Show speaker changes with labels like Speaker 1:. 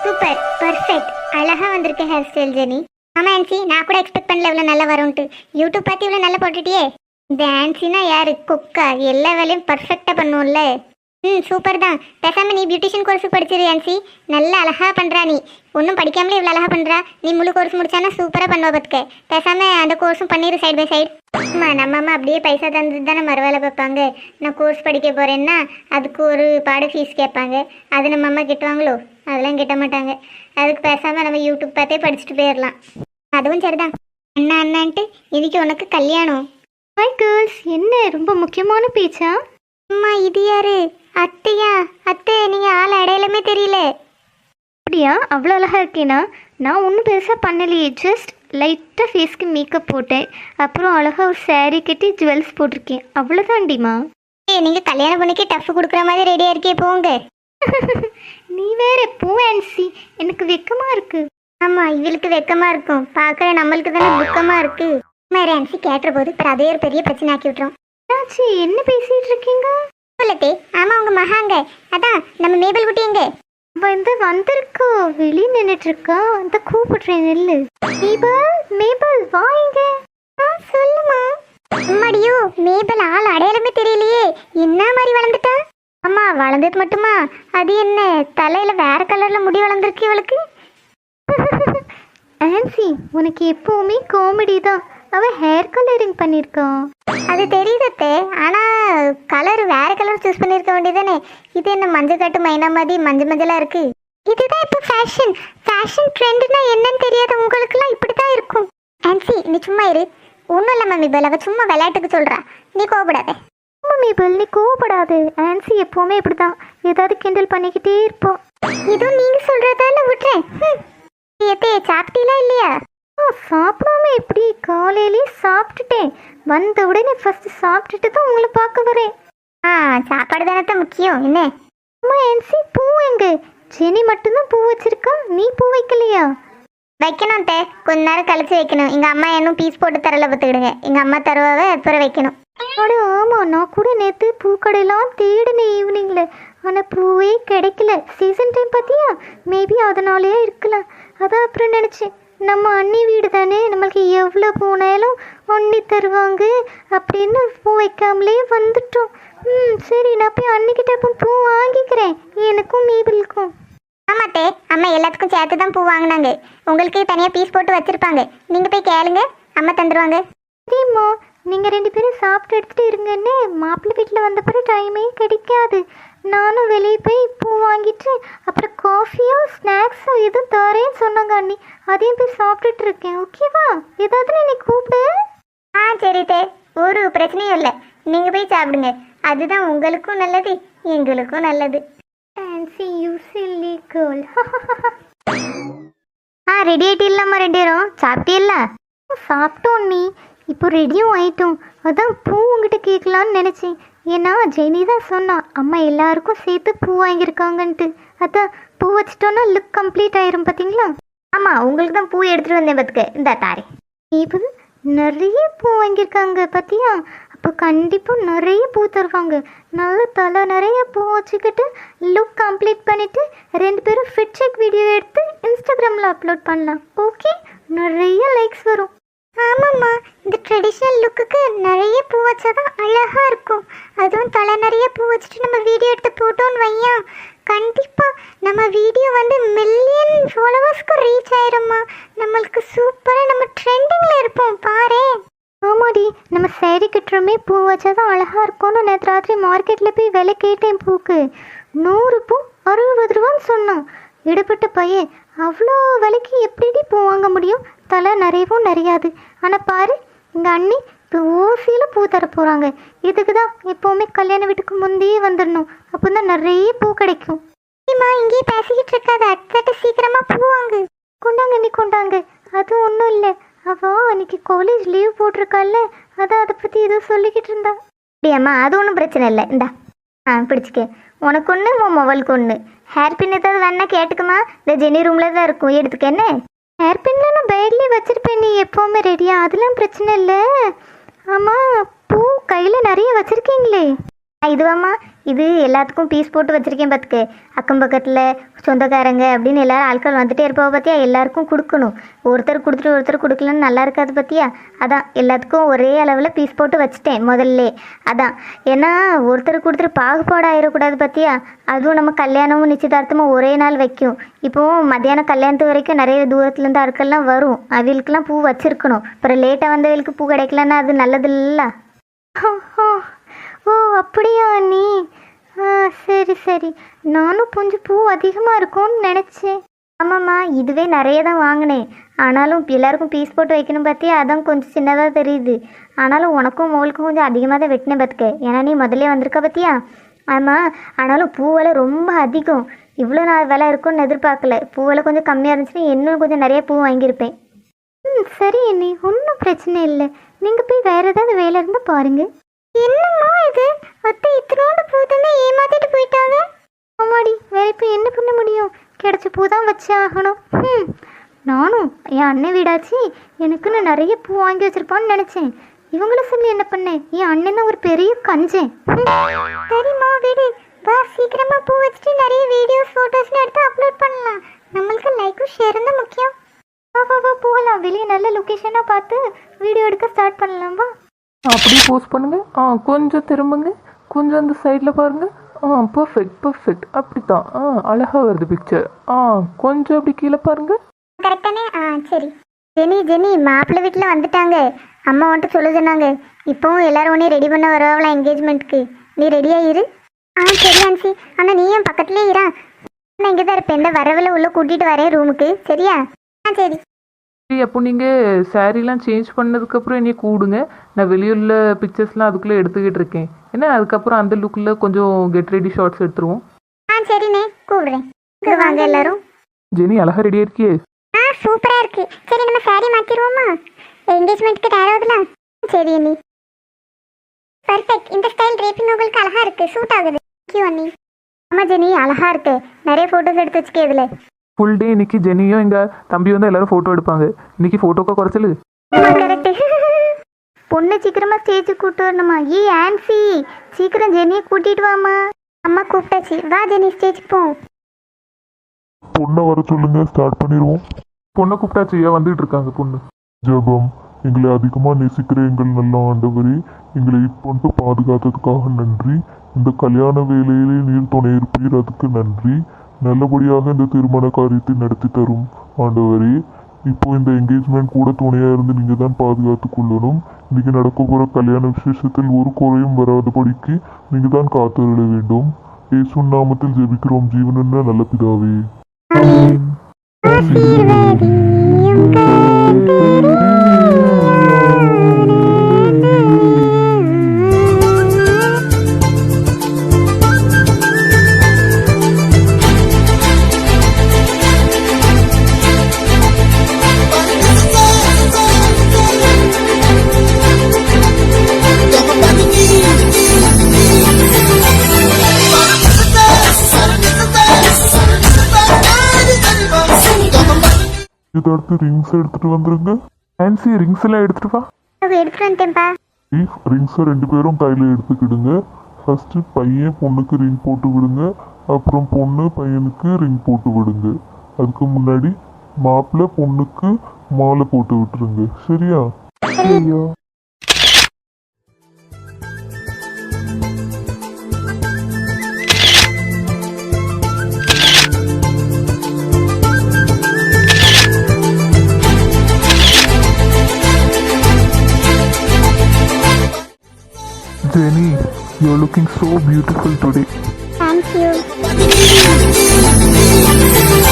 Speaker 1: Super perfect அழகா வந்திருக்க hair style Jenny. ஆமா ஆன்சி, நான் கூட எக்ஸ்பெக்ட் பண்ணல இவ்வளோ நல்லா வரும்ட்டு. யூடியூப் பார்த்து இவ்வளோ நல்லா போட்டுட்டியே. இந்த ஆன்சினா யாரு? குக்கா, எல்லா வேலையும் பர்ஃபெக்டா பண்ணுவோம்ல. சூப்பர் தான். பேசாம நீ பியூட்டிஷியன் கோர்ஸ் படிச்சிரு ஆன்சி. நல்லா அழகா பண்றா நீ. ஒன்றும் படிக்காமலே இவ்வளோ அழகா பண்றா. நீ முழு கோர்ஸ் முடிச்சானா சூப்பரா பண்ணுவா பார்த்துக்க. பேசாம அந்த கோர்ஸும் பண்ணிடு சைடு பை சைடு. ஆமா, நம்ம அம்மா அப்படியே பைசா தந்துட்டு தானே மறுவேலை பார்ப்பாங்க. நான் கோர்ஸ் படிக்க போறேன்னா அதுக்கு ஒரு பாட ஃபீஸ் கேட்பாங்க. அது நம்ம அம்மா கிட்டுவாங்களோ? அதெல்லாம் கிட்ட மாட்டாங்க. அதுக்கு பேசாம நம்ம யூடியூப் பார்த்தே படிச்சுட்டு போயிடலாம். அதுவும் சரிதான். அண்ணா அண்ணான்ட்டு இன்னைக்கு உனக்கு கல்யாணம்.
Speaker 2: ஹாய் கேர்ள்ஸ், என்ன ரொம்ப முக்கியமான பேச்சா?
Speaker 1: அம்மா இது யாரு? அத்தையா? அத்தை, நீங்க ஆள் அடையாளமே தெரியல.
Speaker 2: அப்படியா? அவ்வளோ அழகாக இருக்கேனா? நான் ஒன்றும் பெருசாக பண்ணலையே, ஜஸ்ட் லைட்டாக ஃபேஸ்க்கு மேக்கப் போட்டேன். அப்புறம் அழகாக ஒரு saree கட்டி ஜுவல்ஸ் போட்டிருக்கேன், அவ்வளோதான்டிமா.
Speaker 1: நீங்க கல்யாண பொண்ணுக்கே டஃப் கொடுக்குற மாதிரி ரெடியா இருக்கே, போங்க.
Speaker 2: நீ வேற போ ஆன்சி, எனக்கு வெக்கமாக இருக்கு.
Speaker 1: ஆமா, இவளுக்கு வெக்கமா இருக்கும். பார்க்குற நம்மளுக்கு தானே துக்கமா இருக்கு. மாதிரி ஆன்சி கேட்டுற போது இப்போ அதே ஒரு பெரிய பிரச்சனை ஆக்கி விட்டுரும்.
Speaker 2: ஆச்சு, என்ன பேசிகிட்டு இருக்கீங்க?
Speaker 1: சொல்லட்டே. ஆமா, உங்க மகாங்க அதான் நம்ம மேபல் குட்டி எங்க
Speaker 2: வந்து வந்திருக்கா, வெளியே நின்றுட்டு இருக்கா. அந்த கூப்பிடுறேன் நெல்லு. மேபல், மேபல் வாங்க.
Speaker 1: சொல்லுமா. அம்மாடியோ, மேபல் ஆள் அடையாளமே தெரியலையே. என்ன மாதிரி வளர்ந்துட்டா? அம்மா, வளர்ந்தது மட்டுமா? அது என்ன தலையில வேற கலர்ல முடி வளர்ந்துருக்கு இவளுக்கு?
Speaker 2: ஆன்சி, உனக்கு எப்பவுமே காமெடி தான். அவ ஹேர் கலரிங் பண்ணியிருக்கான்.
Speaker 1: அது தெரியுதத்தே, ஆனா கலர் வேற கலர் சூஸ் பண்ணிருக்க வேண்டியதானே. இது என்ன மஞ்சள் கட்டு மைனா மாதிரி மஞ்சள் மஞ்சளா இருக்கு. இதுதான் இப்போ ஃபேஷன். ஃபேஷன் ட்ரெண்ட்னா என்னன்னு தெரியாத உங்களுக்குலாம் இப்படிதான் இருக்கும். ஆன்சி, நீ சும்மா இரு. ஒன்றும் இல்லை மம்மி பேல், அவ சும்மா விளையாட்டுக்கு சொல்றா. நீ கோவப்படாத.
Speaker 2: மம்மி பேல், நீ கோவப்படாது. ஆன்சி எப்பவுமே இப்படிதான், ஏதாவது கிண்டல் பண்ணிக்கிட்டே இருப்போம்.
Speaker 1: இதுவும் நீங்க சொல்றதால விட்டுறேன். ஏத்தே, சாப்பிட்டீங்களா இல்லையா?
Speaker 2: சாப்பிடாம எப்படி? காலையிலேயே சாப்பிட்டுட்டேன். வந்த உடனே ஃபர்ஸ்ட் சாப்பிட்டுட்டு தான் உங்களை பார்க்க வரேன்.
Speaker 1: சாப்பாடு தானே முக்கியம். என்ன
Speaker 2: அம்மா, ஆன்சி பூ எங்க? ஜெனி மட்டும்தான் பூ வச்சிருக்கா, நீ பூ வைக்கலையா?
Speaker 1: வைக்கணும் தே, கொஞ்ச நேரம் கழிச்சு வைக்கணும். எங்க அம்மா இன்னும் பீஸ் போட்டு தரல, பார்த்துக்கிடுங்க. எங்க அம்மா தருவாவே அப்புறம் வைக்கணும்.
Speaker 2: அட ஆமா, நான் கூட நேற்று பூக்கடையெல்லாம் தேடினேன் ஈவினிங்ல. ஆனால் பூவே கிடைக்கல. சீசன் டைம் பார்த்தியா? மேபி அதனாலேயே இருக்கலாம். அதான் அப்புறம் நினச்சேன், நம்ம அண்ணி வீடு தானே, நம்மளுக்கு எவ்வளோ பூனாலும் அண்ணி தருவாங்க அப்படின்னு பூ வைக்காமலே வந்துட்டோம். சரி, நான் போய் அன்னிக்கிட்ட பூ வாங்கிக்கிறேன், எனக்கும் மேபிளுக்கும்.
Speaker 1: ஆமாத்தே, அம்மா எல்லாத்துக்கும் சேர்த்து தான் பூ வாங்கினாங்க. உங்களுக்கு தனியாக பீஸ் போட்டு வச்சிருப்பாங்க. நீங்கள் போய் கேளுங்க, அம்மா தந்துடுவாங்க.
Speaker 2: சரிம்மா, நீங்கள் 2 பேரும் சாப்பிட்டு எடுத்துகிட்டு இருங்கன்னு. மாப்பிள்ளை வீட்டில் வந்த பிறகு டைமே கிடைக்காது. நானும் வெளியே போய் பூ வாங்கிட்டு அப்புறம் காஃபியோ ஸ்நாக்ஸோ எதுவும் தரேன்னு சொன்னாங்க அண்ணி. அதையும் போய் சாப்பிட்டுட்டு இருக்கேன். ஓகேவா? ஏதாவது நீ கூப்பிடு.
Speaker 1: சரி தே, ஒரு பிரச்சனையும் இல்லை. நீங்கள் போய் சாப்பிடுங்க. அதுதான் உங்களுக்கும் நல்லது, எங்களுக்கும் நல்லது.
Speaker 2: Fancy you chilli girl.
Speaker 1: Ready ஆகிட்டு இல்லாமல் 2 பேரும் சாப்பிட்டில்ல?
Speaker 2: சாப்பிட்டோம் நீ. இப்போ ரெடியும் ஆயிட்டோம். அதான் பூ உங்ககிட்ட கேட்கலான்னு நினச்சேன். ஏன்னா ஜெனி தான் சொன்னா அம்மா எல்லாருக்கும் சேர்த்து பூ வாங்கியிருக்காங்கன்ட்டு. அதான் பூ வச்சிட்டோன்னா லுக் கம்ப்ளீட் ஆயிரும். பார்த்தீங்களா?
Speaker 1: ஆமாம், உங்களுக்கு தான் பூ எடுத்துகிட்டு வந்தேன் பார்த்துக்க. இந்த தாரே.
Speaker 2: இப்போ நிறைய பூ வாங்கியிருக்காங்க பார்த்தியா? அப்போ கண்டிப்பாக நிறைய பூ தருவாங்க. நல்ல தலை நிறைய பூ வச்சுக்கிட்டு லுக் கம்ப்ளீட் பண்ணிவிட்டு 2 பேரும் ஃபிட் செக் வீடியோ எடுத்து இன்ஸ்டாகிராமில் அப்லோட் பண்ணலாம். ஓகே? நிறைய லைக்ஸ் வரும்.
Speaker 1: ஆமாம்மா, இந்த ட்ரெடிஷ்னல் லுக்குக்கு நிறைய பூ வச்சாதான் அழகாக இருக்கும். அதுவும் தலை நிறைய பூ வச்சுட்டு நம்ம வீடியோ எடுத்து போட்டோன்னு வையா, கண்டிப்பாக நம்ம வீடியோ வந்து மில்லியன் ஃபாலோவர்ஸ்க்கு ரீச் ஆயிரும்மா. நம்மளுக்கு சூப்பராக நம்ம ட்ரெண்டிங்கில் இருப்போம் பாரு.
Speaker 2: ஆமாடி, நம்ம சேரீ கட்டுறோமே பூ வச்சாதான் அழகாக இருக்கும்னு நேற்று ராத்திரி மார்க்கெட்டில் போய் விலை கேட்டேன். பூக்கு 100 பூ 60 ரூபான்னு சொன்னான். இடப்பட்ட பையன் அவ்வளோ விலைக்கு எப்படி பூ வாங்க முடியும்? தலை நிறையவும் நிறையாது. ஆனால் பாரு, எங்கள் அண்ணி இப்போ ஓசியில் பூ தர போகிறாங்க. இதுக்கு தான் எப்போவுமே கல்யாண வீட்டுக்கு முந்தையே வந்துடணும். அப்போ தான் நிறைய பூ கிடைக்கும்.
Speaker 1: இங்கேயே பேசிக்கிட்டு இருக்காது, அடுத்த சீக்கிரமாக பூ வாங்கு.
Speaker 2: கொண்டாங்க நீ கொண்டாங்க. அது ஒன்றும் இல்லை, அவள் அன்றைக்கி காலேஜ் லீவ் போட்டிருக்கால, அதான் அதை பற்றி ஏதோ சொல்லிக்கிட்டு இருந்தா.
Speaker 1: அப்படியாம்மா? அது ஒன்றும் பிரச்சனை இல்லை. இந்தா பிடிச்சிக்க. உனக்கு ஒன்று, உன் மொபைலுக்கு ஒன்று. ஹேர் பின் ஏதாவது வேணா கேட்டுக்குமா? இந்த ஜெனி ரூமில் தான் இருக்கும், எடுத்துக்க. என்ன
Speaker 2: ஹேர் பின்லாம் நான் பேக்லேயே வச்சுருப்பேன், நீ எப்போவுமே ரெடியா, அதெல்லாம் பிரச்சனை இல்லை. ஆமாம், பூ கையில் நிறைய வச்சுருக்கீங்களே. இதுவாம்மா, இது எல்லாத்துக்கும் பீஸ் போட்டு வச்சுருக்கேன் பார்த்துக்க. அக்கம் பக்கத்தில் சொந்தக்காரங்க அப்படின்னு எல்லாரும் ஆட்கள் வந்துட்டே இருப்பா பார்த்தியா, எல்லாருக்கும் கொடுக்கணும். ஒருத்தர் கொடுத்துட்டு ஒருத்தர் கொடுக்கலன்னு நல்லா இருக்காது பார்த்தியா, அதான் எல்லாத்துக்கும் ஒரே அளவில் பீஸ் போட்டு வச்சுட்டேன் முதல்ல. அதான் ஏன்னா ஒருத்தர் கொடுத்துட்டு பாகுபாடு ஆயிடக்கூடாது பார்த்தியா, அதுவும் நம்ம கல்யாணமும் நிச்சயதார்த்தமும் ஒரே நாள் வைக்கும். இப்போது மத்தியானம் கல்யாணத்து வரைக்கும் நிறைய தூரத்துலேருந்து ஆட்கள்லாம் வரும், அவளுக்கெல்லாம் பூ வச்சுருக்கணும். அப்புறம் லேட்டாக வந்தவளுக்கு பூ கிடைக்கலன்னா அது நல்லது இல்லைல்ல. ஓ அப்படியா நீ? சரி சரி, நானும் கொஞ்சம் பூ அதிகமாக இருக்கும்னு நினச்சேன். ஆமாம்மா, இதுவே நிறைய தான் வாங்கினேன். ஆனாலும் எல்லாருக்கும் பீஸ் போட்டு வைக்கணும் பார்த்தியா, அதான் கொஞ்சம் சின்னதாக தெரியுது. ஆனாலும் உனக்கும் மோளுக்கும் கொஞ்சம் அதிகமாக தான் வெட்டினேன் பார்த்துக்க, ஏன்னா நீ முதல்ல வந்திருக்க பார்த்தியா. ஆமாம், ஆனாலும் பூவெல்லாம் ரொம்ப அதிகம். இவ்வளோ நான் விலை இருக்கும்னு எதிர்பார்க்கல. பூவெல்லாம் கொஞ்சம் கம்மியாக இருந்துச்சுன்னா இன்னும் கொஞ்சம் நிறைய பூ வாங்கியிருப்பேன். சரி நீ, ஒன்றும் பிரச்சனை இல்லை. நீங்கள் போய் வேறு ஏதாவது வேலை இருந்தால் பாருங்கள். என்னம்மா இது, அத்தை இத்தனோட பூ தானே ஏமாத்திட்டு போயிட்டாங்க. ஆமாடி, வேற இப்போ என்ன பண்ண முடியும், கிடைச்ச பூ தான் வச்சு ஆகணும். நானும் என் அண்ணன் வீடாச்சு, எனக்குன்னு நிறைய பூ வாங்கி வச்சிருப்பான்னு நினச்சேன். இவங்கள சொல்லி என்ன பண்ணேன், என் அண்ணன் தான் ஒரு பெரிய கஞ்சேன். சரிம்மா வீடு, வா சீக்கிரமா பூ வச்சுட்டு நிறைய வீடியோஸ் ஃபோட்டோஸ்லாம் எடுத்து அப்லோட் பண்ணலாம். நம்மளுக்கு லைக்கும் ஷேரும் தான் முக்கியம். வா வா வா போகலாம், வெளியே நல்ல லொக்கேஷனாக பார்த்து வீடியோ எடுக்க ஸ்டார்ட் பண்ணலாம். வா.
Speaker 3: அப்படியே போஸ்ட் பண்ணுங்க. கொஞ்சம் திரும்புங்க, கொஞ்சம் அந்த சைடில் பாருங்க. பர்ஃபெக்ட் அப்படி தான். அழகாக வருது பிக்சர். கொஞ்சம் அப்படி கீழே பாருங்க.
Speaker 1: கரெக்டானே? சரி. ஜெனி மாப்பிள்ளை வீட்டில் வந்துட்டாங்க. அம்மா வந்துட்டு சொல்ல சொன்னாங்க. இப்போவும் எல்லாரும் உடனே ரெடி பண்ண வருவாங்களா என்கேஜ்மெண்ட்டுக்கு, நீ ரெடியாக இரு. சரி ஆன்சி, ஆனால் நீயும் பக்கத்துலேயே இரா. நான் இங்கே தான் இருப்பேன், இந்த வரவில் உள்ள கூட்டிகிட்டு வரேன் ரூமுக்கு, சரியா? சரி.
Speaker 3: அப்போ நீங்கள் சாரீலாம் சேஞ்ச் பண்ணதுக்கப்புறம் என்னைய கூடுங்க. நான் வெளியுள்ள பிக்சர்ஸ்லாம் அதுக்குள்ளே எடுத்துக்கிட்டு இருக்கேன். ஏன்னா அதுக்கப்புறம் அந்த லுக்கில் கொஞ்சம் கெட் ரெடி ஷார்ட்ஸ் எடுத்துருவோம்.
Speaker 1: சரிண்ணே, கூப்பிடுறேன். வாங்க எல்லாரும்.
Speaker 3: ஜெனி அழகாக ரெடியாக இருக்கியே?
Speaker 1: சூப்பராக இருக்கு. சரி நம்ம சாரி மாற்றிடுவோமா, என்கேஜ்மெண்ட்டுக்கு தயாராகுதுல. சரி அண்ணி, பர்ஃபெக்ட். இந்த ஸ்டைல் ட்ரேப்பிங் உங்களுக்கு அழகாக இருக்குது, சூட் ஆகுது. தேங்க்யூ அண்ணி. ஆமாம் ஜெனி, அழகாக இருக்கு. நிறைய ஃபோட்டோஸ் எடுத்து வச்சுக்கே இதில்.
Speaker 3: ஃபுல் டே இன்னைக்கு ஜெனியும் எங்கள் தம்பி வந்து எல்லாரும் ஃபோட்டோ எடுப்பாங்க. இன்னைக்கு ஃபோட்டோக்கா குறைச்சலு.
Speaker 2: பொண்ணு சீக்கிரமாக ஸ்டேஜுக்கு கூப்பிட்டு வரணுமா? ஆன்சி சீக்கிரம் ஜெனியை கூட்டிகிட்டு வாமா.
Speaker 1: அம்மா கூப்பிட்டாச்சு, வா ஜெனி ஸ்டேஜுக்கு போவோம்.
Speaker 4: பொண்ணை வர சொல்லுங்க, ஸ்டார்ட் பண்ணிடுவோம்.
Speaker 3: பொண்ணை கூப்பிட்டாச்சு, வந்துட்டு இருக்காங்க பொண்ணு.
Speaker 4: ஜெபம். எங்களை அதிகமாக நேசிக்கிற எங்கள் நல்ல ஆண்டவரே, எங்களை இப்பொண்டு பாதுகாத்ததுக்காக நன்றி. இந்த கல்யாண வேலையிலே நீர் துணை இருப்பீர், அதுக்கு நன்றி. நல்லபடியாக இந்த திருமண காரியத்தை நடத்தி தரும் ஆண்டவரே. இப்போ இந்த என்கேஜ்மெண்ட் கூட துணையாக இருந்து நீங்கள் தான் பாதுகாத்து கொள்ளணும். இன்றைக்கி நடக்க போகிற கல்யாண விசேஷத்தில் ஒரு குறையும் வராதபடிக்கு நீங்கள் தான் காத்தருள வேண்டும். இயேசு நாமத்தில் ஜெபிக்கிறோம் ஜீவனுள்ள நல்ல பிதாவே. அடுத்து ரிங்ஸ் எடுத்துட்டு வந்துருங்க.
Speaker 3: ஆன்சி ரிங்ஸ் எல்லாம் எடுத்துட்டு வா.
Speaker 1: எடுத்துட்டு வந்துட்டேன்ப்பா.
Speaker 4: ரிங்ஸை 2 பேரும் கையில் எடுத்துக்கிடுங்க. ஃபர்ஸ்ட் பையன் பொண்ணுக்கு ரிங் போட்டு விடுங்க, அப்புறம் பொண்ணு பையனுக்கு ரிங் போட்டு விடுங்க. அதுக்கு முன்னாடி மாப்பிள்ளை பொண்ணுக்கு மாலை போட்டு விட்டுருங்க, சரியா?
Speaker 3: ஐயோ
Speaker 4: Jenny, you're looking so beautiful today.
Speaker 1: Thank you.